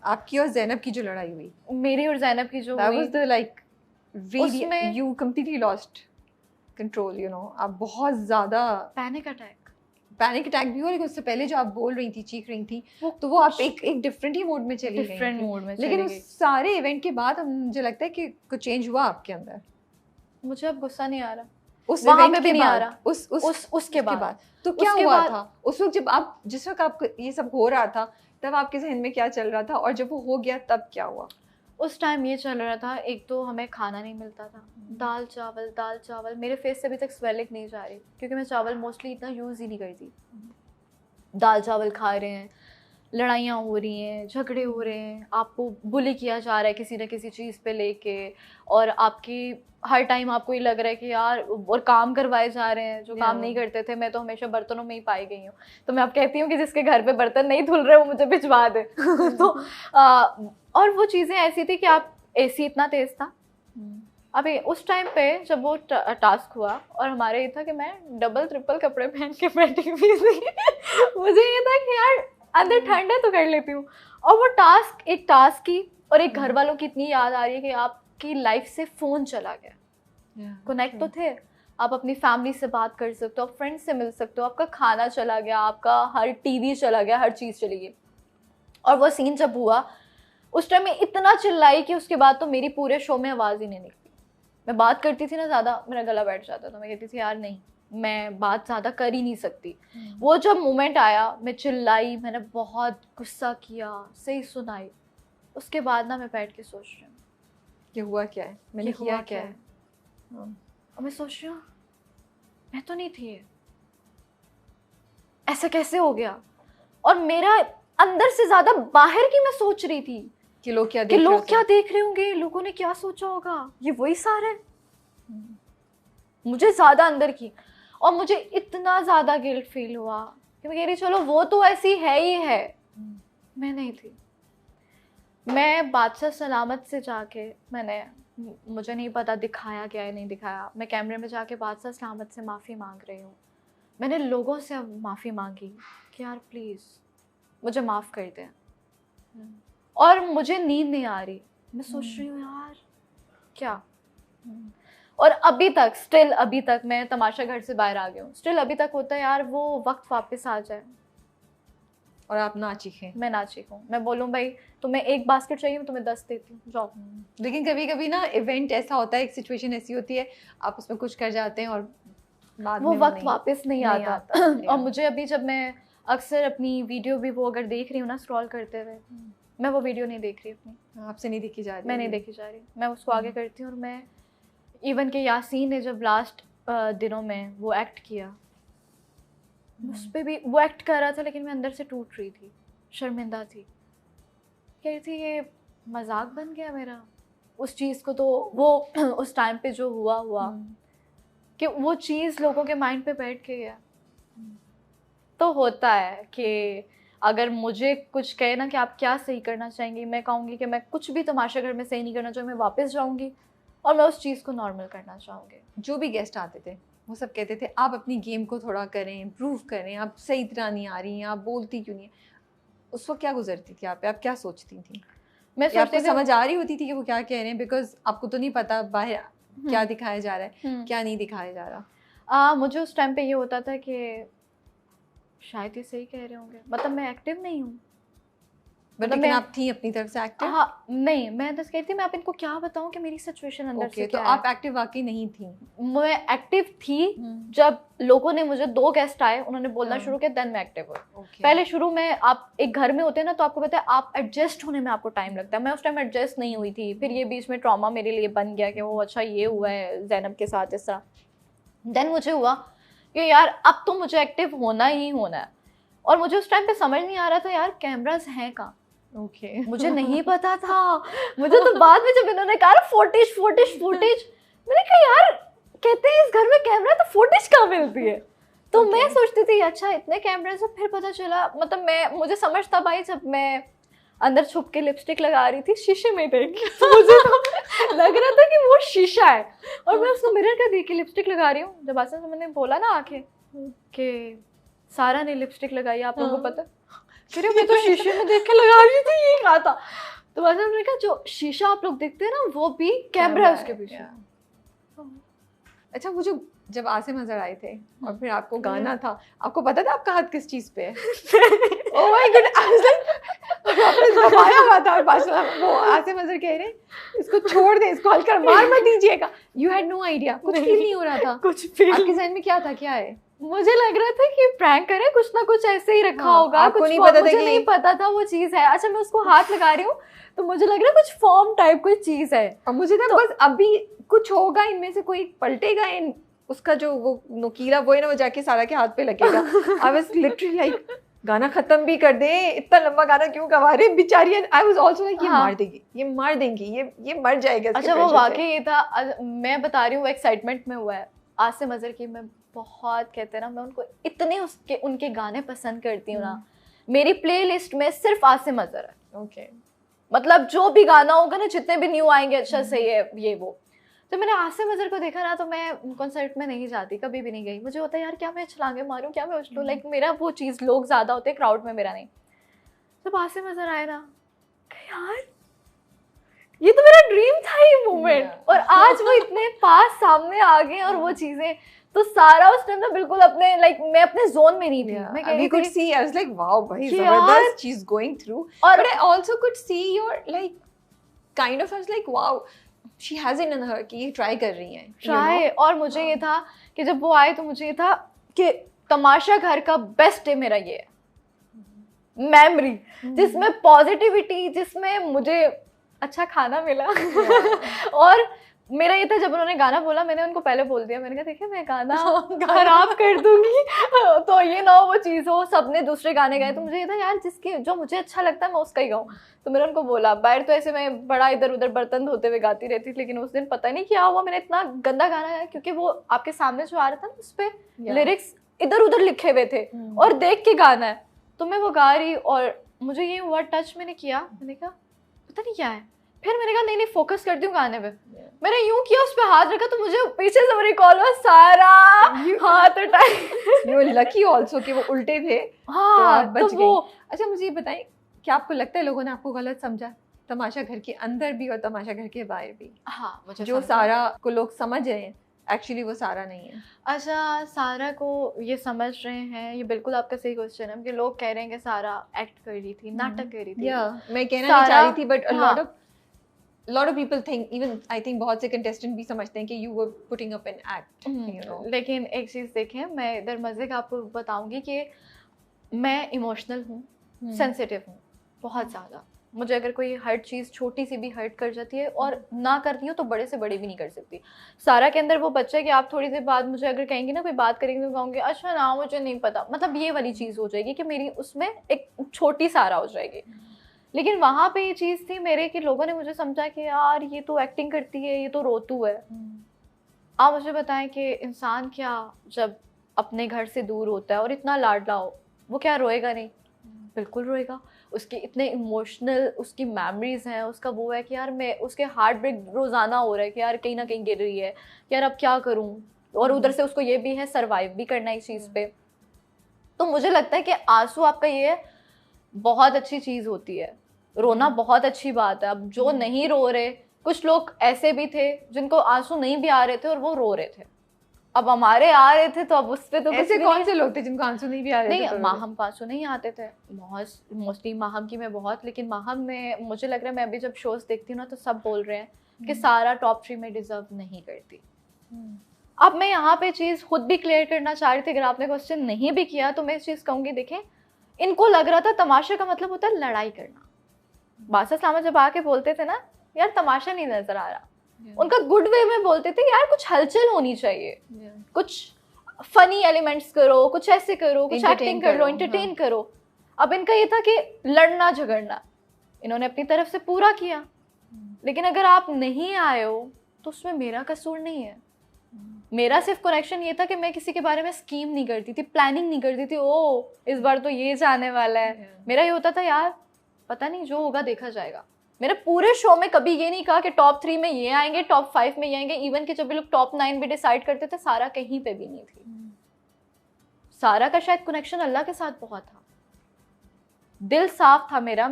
आपकी और ज़ैनब की जो लड़ाई हुई, मेरी और ज़ैनब की जो that हुई, was the like really उसमें you completely lost control, you know, आप बहुत ज़्यादा पैनिक अटैक भी हुआ, लेकिन उससे पहले जो आप बोल रही थी, चीख रही थी, वो तो वो आप एक डिफरेंट ही मोड में चली गई डिफरेंट थी। मोड में लेकिन चली उस गई। सारे इवेंट के बाद मुझे लगता है कि कुछ चेंज हुआ आपके अंदर। मुझे अब गुस्सा नहीं आ रहा, उस वहाँ इवेंट में भी के नहीं आ बाद, रहा। उसके बाद तो क्या उसके हुआ बाद- था उस वक्त, जब आप जिस वक्त आप ये सब हो रहा था, तब आपके जहन में क्या चल रहा था, और जब वो हो गया तब क्या हुआ? उस टाइम ये चल रहा था, एक तो हमें खाना नहीं मिलता था, दाल चावल, मेरे फेस से अभी तक स्वेलिंग नहीं जा रही, क्योंकि मैं चावल मोस्टली इतना यूज़ ही नहीं करती। दाल चावल खा रहे हैं, लड़ाइयाँ हो रही हैं, झगड़े हो रहे हैं, आपको बुली किया जा रहा है किसी न किसी चीज़ पे लेके, और आपकी हर टाइम आपको ये लग रहा है कि यार, और काम करवाए जा रहे हैं जो काम नहीं करते थे। मैं तो हमेशा बर्तनों में ही पाई गई हूँ, तो मैं अब कहती हूँ कि जिसके घर पे बर्तन नहीं धुल रहे वो मुझे भिजवा दे। तो और वो चीज़ें ऐसी थी कि आप एसी इतना तेज़ था। अभी उस टाइम पे जब वो टास्क हुआ, और हमारे ये था कि मैं डबल ट्रिपल कपड़े पहन के बैठी हुई थी। मुझे ये था कि यार अंदर ठंड है तो कर लेती हूँ, और वो एक टास्क की, और एक घर वालों की इतनी याद आ रही है कि आपकी लाइफ से फ़ोन चला गया। कनेक्ट तो थे, आप अपनी फैमिली से बात कर सकते हो, फ्रेंड से मिल सकते हो, आपका खाना चला गया, आपका हर टीवी चला गया, हर चीज़ चली गई। और वो सीन जब हुआ, उस टाइम में इतना चिल्लाई कि उसके बाद तो मेरी पूरे शो में आवाज़ ही नहीं निकली। मैं बात करती थी ना ज़्यादा, मेरा गला बैठ जाता था। मैं कहती थी यार नहीं, मैं बात ज़्यादा कर ही नहीं सकती। वो जब मोमेंट आया, मैं चिल्लाई, मैंने बहुत गुस्सा किया, सही सुनाई। उसके बाद ना मैं बैठ के सोच रही हूँ कि हुआ क्या है, मैंने किया क्या है। और मैं सोच रही हूँ मैं तो नहीं थी ये, ऐसा कैसे हो गया। और मेरा अंदर से ज़्यादा बाहर की मैं सोच रही थी कि लोग क्या देख रहे होंगे, लोगों ने क्या सोचा होगा, ये वही सारा है। मुझे ज़्यादा अंदर की, और मुझे इतना ज़्यादा गिल्ट फील हुआ कि मैं कह रही चलो वो तो ऐसी है ही है, मैं नहीं थी। मैं बादशाह सलामत से जाके, मुझे नहीं पता दिखाया क्या है नहीं दिखाया, मैं कैमरे में जाके बादशाह सलामत से माफ़ी मांग रही हूँ। मैंने लोगों से अब माफ़ी मांगी कि यार प्लीज़ मुझे माफ़ कर दें। और मुझे नींद नहीं आ रही, मैं सोच रही हूँ यार क्या। और अभी तक मैं तमाशा घर से बाहर आ गई हूँ, स्टिल अभी तक होता है यार वो वक्त वापस आ जाए और आप ना चीखें, मैं ना चीखूं, मैं बोलूँ भाई तुम्हें एक बास्केट चाहिए, मैं तुम्हें 10 देती हूँ, जाओ। लेकिन कभी कभी ना इवेंट ऐसा होता है, एक सिचुएशन ऐसी होती है, आप उसमें कुछ कर जाते हैं और बाद वो में वक्त वापस नहीं आता। और मुझे अभी जब मैं अक्सर अपनी वीडियो भी वो अगर देख रही हूँ ना स्क्रॉल करते हुए, मैं वो वीडियो नहीं देख रही अपनी, आपसे नहीं देखी जा रही, मैं नहीं देखी जा रही, मैं उसको आगे करती हूँ। और मैं इवन के यासीन ने जब लास्ट दिनों में वो एक्ट किया, उस पर भी वो एक्ट कर रहा था, लेकिन मैं अंदर से टूट रही थी, शर्मिंदा थी, कह रही थी ये मजाक बन गया मेरा उस चीज़ को। तो वो उस टाइम पे जो हुआ कि वो चीज़ लोगों के माइंड पे बैठ के गया। तो होता है कि अगर मुझे कुछ कहे ना कि आप क्या सही करना चाहेंगी, मैं कहूँगी कि मैं कुछ भी तमाशा घर में सही नहीं करना चाहूँगी, मैं वापस जाऊँगी और मैं उस चीज़ को नॉर्मल करना चाहूँगी। जो भी गेस्ट आते थे वो सब कहते थे आप अपनी गेम को थोड़ा करें, इम्प्रूव करें, आप सही तरह नहीं आ रही हैं, आप बोलती क्यों नहीं। उस वक्त क्या गुजरती थी आप क्या सोचती थी? मैं सोचती थी समझ आ रही होती थी कि वो क्या कह रहे हैं, बिकॉज आपको तो नहीं पता बाहर क्या दिखाया जा रहा है, क्या नहीं दिखाया जा रहा। मुझे उस टाइम पे ये होता था कि शायद ये सही कह रहे होंगे, मतलब मैं एक्टिव नहीं हूँ, लेकिन आप थी अपनी तरफ से एक्टिव? हाँ नहीं, मैं बस कहती मैं आप इनको क्या बताऊँ कि मेरी सिचुएशन अंदर से क्या तो आप एक्टिव वाकई नहीं थी? मैं एक्टिव थी जब लोगों ने, मुझे 2 गेस्ट आए, उन्होंने बोलना शुरू किया, देन मैं एक्टिव हुई। पहले शुरू में आप एक घर में होते हैं ना, तो आपको पता है आप एडजस्ट होने में आपको टाइम लगता है। मैं उस टाइम एडजस्ट नहीं हुई थी, फिर ये बीच में ट्रॉमा मेरे लिए बन गया कि वो अच्छा ये हुआ है ज़ैनब के साथ इस तरह। देन मुझे हुआ कि यार अब तो मुझे एक्टिव होना ही होना है, और मुझे उस टाइम पे समझ नहीं आ रहा था यार कैमरास हैं कहाँ। मुझे नहीं पता था, मुझे तो बाद में जब इन्होंने कहा फुटेज, मैंने कहा यार कहते हैं इस घर में कैमरा, तो फुटेज कहाँ मिलती है। तो मैं सोचती थी अच्छा इतने कैमरे से, फिर पता चला, मतलब मुझे समझ था भाई जब मैं अंदर छुप के लिपस्टिक लगा रही थी शीशे में देख के, तो मुझे तो लग रहा था कि वो शीशा है, और मैं उसको मिरर का देख के लिपस्टिक लगा रही हूँ। जब आसन मैंने बोला ना आके कि सारा ने लिपस्टिक लगाई, आप लोगों को पता, फिर मैं तो शीशे में देख के लगा रही थी ये कहा था। तो बस मैंने कहा जो शीशा आप लोग देखते हैं ना वो भी कैमरा है उसके पीछे। अच्छा वो जो जब आसिम अजहर आए थे और फिर आपको गाना था, आपको पता था आपका हाथ किस चीज पे है? ओह माय गॉड, आपने दबाया हुआ था और बादशाह वो आसिम अजहर कह रहे इसको छोड़ दे, इसको हल्का मार मत दीजिएगा। यू हैड नो आइडिया, कुछ फील नहीं हो रहा था? कुछ फील आपके जहन में क्या था, क्या है? मुझे लग रहा था कि प्रैंक करे, कुछ ना कुछ ऐसे ही रखा होगा। आपको कुछ नहीं पता था मुझे कि नहीं पता था वो चीज है। अच्छा मैं उसको हाथ लगा रही हूँ तो मुझे लग रहा है कुछ फॉर्म टाइप कोई चीज है, और मुझे था बस अभी कुछ होगा, इनमें से कोई पलटेगा, इन उसका जो वो नुकीला वो है ना वो जाके सारा के हाथ पे लगेगा। आई वाज लिटरली लाइक गाना खत्म भी कर दे, इतना लंबा गाना क्यों गवा रहे बेचारी। आई वाज आल्सो लाइक ये मार देगी, ये मार देंगी, ये मर जाएगा। अच्छा वो वाकई ये था, मैं बता रही हूँ वो एक्साइटमेंट में हुआ है। आसिम अजहर की मैं बहुत, कहते हैं ना, मैं उनको इतने उनके गाने पसंद करती हूँ ना, मेरी प्लेलिस्ट में सिर्फ आसिम अजहर है। ओके, मतलब जो भी गाना होगा ना, जितने भी न्यू आएंगे, अच्छा सही है ये वो। तो मैंने आसिम अजहर को देखा ना तो मैं कॉन्सर्ट में नहीं जाती, कभी भी नहीं गई। मुझे होता है यार क्या मैं छलांगे मारूं, क्या मैं उछलूं, लाइक मेरा वो चीज़, लोग ज़्यादा होते हैं क्राउड में, मेरा नहीं। जब आसिम अजहर आए ना, यार ये तो मेरा ड्रीम था ये मोमेंट, और आज वो इतने पास सामने आ गए और वो चीज़ें, तो सारा उस टाइम ना बिल्कुल अपने लाइक मैं अपने जोन में नहीं थी। मैं कह रही could see, I was like wow भाई जबरदस्त she's going through, but I also could see your like kind of, I was like wow she has it in her कि ये ट्राई कर रही हैं, ट्राई। और मुझे ये था कि जब वो आए तो मुझे ये था कि तमाशा घर का बेस्ट डे मेरा ये है, मेमोरी जिसमें पॉजिटिविटी, जिसमें मुझे अच्छा खाना मिला। और मेरा ये था जब उन्होंने गाना बोला, मैंने उनको पहले बोल दिया, मैंने कहा देखिए मैं गाना खराब कर दूंगी तो ये ना हो वो चीज़ हो। सबने दूसरे गाने गाए तो मुझे ये था यार जिसके जो मुझे अच्छा लगता है मैं उसका ही गाऊँ। तो मैंने उनको बोला, बाहर तो ऐसे मैं बड़ा इधर उधर बर्तन धोते हुए गाती रहती थी, लेकिन उस दिन पता नहीं क्या हुआ मैंने इतना गंदा गाना गाया, क्योंकि वो आपके सामने जो आ रहा था ना उस पर लिरिक्स इधर उधर लिखे हुए थे और देख के गाना है, तो मैं वो गा रही और मुझे ये हुआ टच मैंने किया, मैंने कहा पता नहीं क्या है। फिर मैंने कहा नहीं फोकस करती हूँ गाने पे। मैंने यूं किया, उस पे हाथ रखा तो मुझे पीछे से मेरी कॉल हुआ, सारा हाथ उठाए। यू लकी आल्सो कि वो उल्टे थे। हाँ तो बच गई। अच्छा मुझे ये बताएं, क्या आपको लगता है लोगों ने आपको गलत समझा, तमाशा घर के अंदर भी और तमाशा घर के बाहर भी? हाँ मुझे जो सारा को लोग समझ रहे हैं एक्चुअली वो सारा नहीं है। अच्छा सारा को ये समझ रहे हैं, ये बिल्कुल आपका सही क्वेश्चन है कि लोग कह रहे हैं कि सारा एक्ट कर रही थी, नाटक कर रही थी। मैं कहना नहीं चाह रही थी, but lot of people think, even I think बहुत से contestant भी समझते हैं कि you were putting up an act, you know। लेकिन एक चीज़ देखें, मैं इधर मज़े का आपको बताऊंगी कि मैं इमोशनल हूँ, सेंसिटिव हूँ बहुत ज़्यादा। मुझे अगर कोई हर्ट चीज़ छोटी सी भी हर्ट कर जाती है और ना करती हूँ तो बड़े से बड़ी भी नहीं कर सकती। सारा के अंदर वो बच्चा है कि आप थोड़ी देर बाद मुझे अगर कहेंगे ना कोई बात करेंगे तो कहूँगी अच्छा ना मुझे नहीं पता, मतलब ये वाली चीज़ हो जाएगी कि मेरी उसमें एक छोटी सारा हो जाएगी। लेकिन वहाँ पे ये चीज़ थी मेरे कि लोगों ने मुझे समझा कि यार ये तो एक्टिंग करती है, ये तो रोतू है। आप मुझे बताएं कि इंसान क्या जब अपने घर से दूर होता है और इतना लाडला हो, वो क्या रोएगा नहीं? बिल्कुल रोएगा। उसके इतने इमोशनल उसकी मेमोरीज हैं, उसका वो है कि यार मैं, उसके हार्ट ब्रेक रोज़ाना हो रहा है कि यार कहीं ना कहीं गिर रही है, यार अब क्या करूँ, और उधर से उसको ये भी है सर्वाइव भी करना इस चीज़ पे। तो मुझे लगता है कि आंसू आपका ये बहुत अच्छी चीज़ होती है, रोना बहुत अच्छी बात है। अब जो नहीं रो रहे, कुछ लोग ऐसे भी थे जिनको आंसू नहीं भी आ रहे थे और वो रो रहे थे, अब हमारे आ रहे थे तो अब उस पे तो ऐसे कौन से लोग थे जिनको आंसू नहीं भी आ रहे थे? नहीं, माहम को आंसू नहीं आते थे, मोस्टली माहम की मैं बहुत, लेकिन माहम में मुझे लग रहा है मैं अभी जब शोज देखती हूँ ना तो सब बोल रहे हैं कि सारा टॉप 3 में डिजर्व नहीं करती। अब मैं यहाँ पे चीज़ खुद भी क्लियर करना चाह रही थी, अगर आपने क्वेश्चन नहीं भी किया तो मैं इस चीज़ कहूँगी, देखें इनको लग रहा था तमाशा का मतलब होता है लड़ाई करना। बादशाह सलामत जब आके बोलते थे ना यार तमाशा नहीं नजर आ रहा, उनका गुड वे में बोलते थे यार कुछ हलचल होनी चाहिए, कुछ फनी एलिमेंट्स करो, कुछ ऐसे करो, कुछ एक्टिंग कर लो, एंटरटेन करो। अब इनका ये था कि लड़ना झगड़ना, इन्होंने अपनी तरफ से पूरा किया, लेकिन अगर आप नहीं आए हो तो उसमें मेरा कसूर नहीं है। मेरा सिर्फ कनेक्शन ये था कि मैं किसी के बारे में स्कीम नहीं करती थी, प्लानिंग नहीं करती थी, ओ इस बार तो ये जाने वाला है। मेरा ये होता था यार पता नहीं जो होगा देखा जाएगा। मेरे पूरे शो में कभी ये नहीं कहा कि टॉप 3 में ये आएंगे, टॉप 5 में ये आएंगे। इवन कि जब ये लोग टॉप 9 भी डिसाइड करते थे, सारा कहीं पे भी नहीं थी। सारा का शायद कनेक्शन अल्लाह के साथ बहुत था, दिल साफ था मेरा,